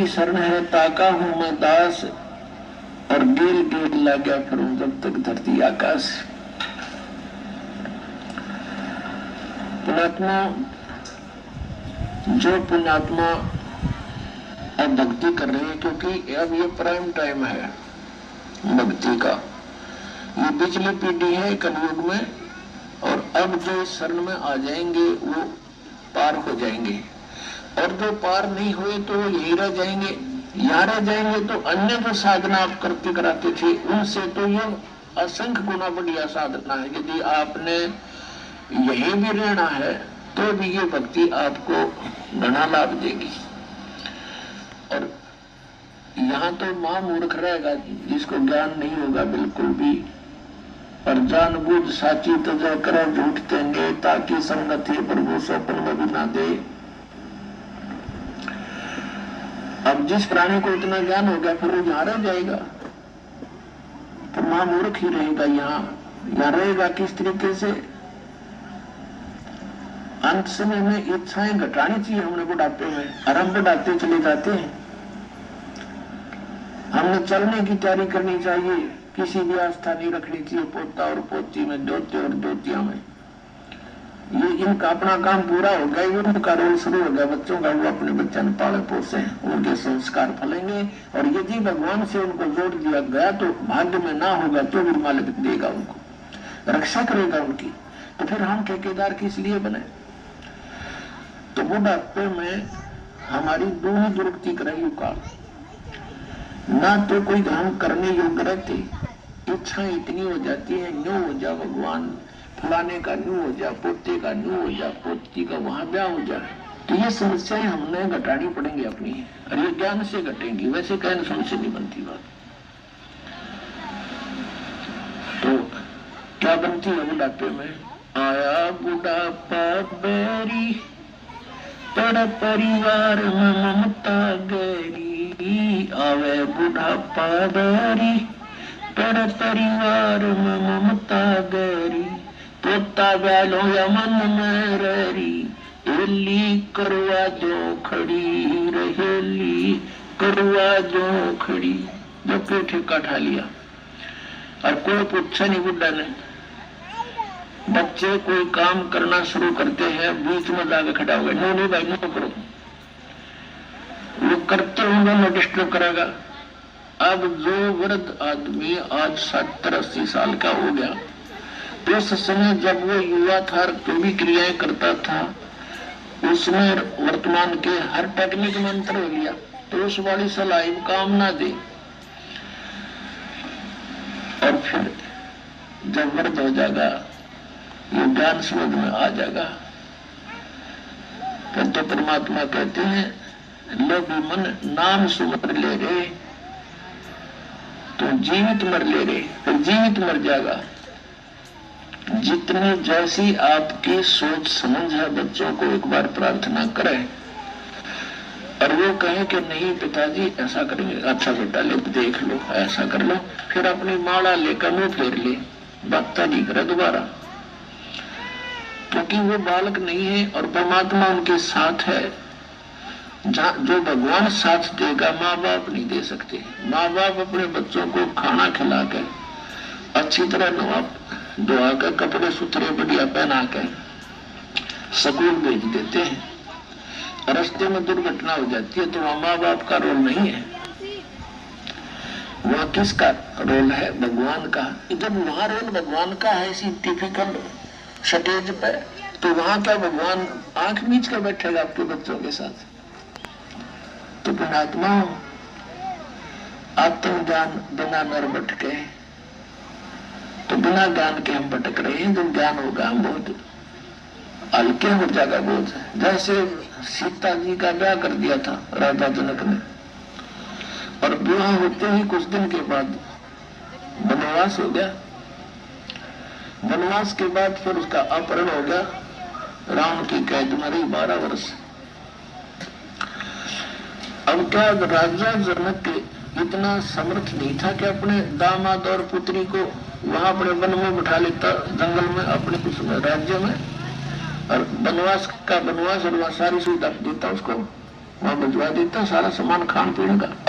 शरण है ताका हूं मैं दास, और गेल गेल लाग्या फिरूं जब तक धरती आकाश। पुण्यात्मा, जो पुण्यात्मा अब भक्ति कर रहे हैं, क्योंकि अब ये प्राइम टाइम है भक्ति का, ये पिछली पीढ़ी है कलयुग में, और अब जो शरण में आ जाएंगे वो पार हो जाएंगे, और जो पार नहीं हुए तो वो यही रह जाएंगे। यहाँ रह जाएंगे तो अन्य जो साधना आप करते कराते थे उनसे तो ये असंख्य गुना बढ़िया साधना है। यदि आपने यही भी रहना है तो भी ये भक्ति आपको घना लाभ देगी। और यहाँ तो महामूर्ख रहेगा जिसको ज्ञान नहीं होगा बिल्कुल भी, और जानबूझ साची तजा करे झूठ देंगे, ताकि संगत ही प्रभु स्वप्न में भी ना दे। अब जिस प्राणी को इतना ज्ञान हो गया फिर वो यहाँ रह जाएगा, तो महामूर्ख ही रहेगा। यहाँ रहेगा किस तरीके से? अंत समय में इच्छाएं घटानी चाहिए हमने बुढ़ापे में, और हम बढ़ाते चले जाते हैं। हमने चलने की तैयारी करनी चाहिए, किसी भी आस्था नहीं रखनी चाहिए पोता और पोती में, दोते और दोतिया में। ये इनका अपना काम पूरा हो गया, उनका रोल शुरू हो गया बच्चों का, वो अपने बच्चे पाले पोसे, उनके संस्कार फलेंगे। और यदि भगवान से उनको जोड़ दिया गया तो भाग्य में ना होगा तो भी मालिक देगा, उनको रक्षा करेगा उनकी। तो फिर हम ठेकेदार किस लिए बने? तो बुढ़ापे में हमारी दूरी दुरुक्ति कराई काल, ना तो कोई हम करने योग्य रहते, इच्छाएं इतनी हो जाती है, न्यू हो जा भगवान फलाने का, न्यू हो जा पोते का, न्यू हो जा पोती का, वहां ब्याह हो जा। तो ये समस्याएं हमने घटानी पड़ेंगी अपनी, और ये ज्ञान से घटेंगी, वैसे कहने सुन से नहीं बनती बात। तो क्या बनती है बुढ़ापे में? आया बुढ़ापा बेरी, पर परिवार में ममता गहरी। आवे बुढ़ापा बेरी, पर परिवार में ममता गहरी। तोता बैलो यमन में रही, एली करवा जो खड़ी, रहेली करवा जो खड़ी। जो पेट काटा लिया और कोई पूछा नहीं बुढ़ा ने। बच्चे कोई काम करना शुरू करते हैं, बीच में जाकर खड़ा हो गया, नहीं भाई नो करो, वो करते होंगे मैं डिस्टर्ब करेगा। अब जो वृद्ध आदमी आज 70-80 साल का हो गया, तो उस समय जब वो युवा था, तो भी क्रियाएं करता था, उसमें वर्तमान के हर टेक्निक में अंतर हो गया, तो उस वाली सलाह काम ना दे। और फिर जब वृद्ध हो जाएगा, ये ज्ञान समझ में आ जाएगा, फिर तो परमात्मा कहते हैं लोभी मन नाम सुमर ले रे, तो जीवित मर ले रे, फिर जीवित मर जाएगा। जितनी जैसी आपकी सोच समझ है, बच्चों को एक बार प्रार्थना करें और वो कहे कि नहीं पिताजी ऐसा करेंगे, अच्छा बेटा ले देख लो, ऐसा कर लो, फिर अपनी माला लेकर मुंह फेर ले, बत्ता नहीं करे दोबारा, क्योंकि वो बालक नहीं है और परमात्मा उनके साथ है। जो भगवान साथ देगा माँ बाप नहीं दे सकते। माँ बाप अपने बच्चों को खाना खिला कर, अच्छी तरह नवा धोआ कर, कपड़े सुथरे बढ़िया पहना कर स्कूल भेज देते हैं। रास्ते में दुर्घटना हो जाती है तो वहां माँ बाप का रोल नहीं है, वहां किसका रोल है? भगवान का। जब वहां रोल भगवान का है इसी टिपिकल स्टेज पे, तो वहां क्या भगवान आंख मीच कर बैठेगा आपके बच्चों के साथ? तो पुण्यात्मा, आत्मज्ञान बिना नर भटके, तो बिना ज्ञान के हम भटक रहे हैं। जब ज्ञान होगा हम बहुत हल्के हो जाएगा बोझ। जैसे सीता जी का ब्याह कर दिया था राजा जनक ने, और विवाह होते ही कुछ दिन के बाद वनवास हो गया। वनवास के बाद फिर उसका अपहरण हो गया, रावण की कैद में रही 12 वर्ष। अब क्या राजा जनक इतना समर्थ नहीं था कि अपने दामाद और पुत्री को वहां अपने वन में बिठा लेता, जंगल में अपने उसमें राज्य में, और वनवास और वहां सारी सुविधा देता उसको। वहां भिजवा देता सारा सामान खान पीने का।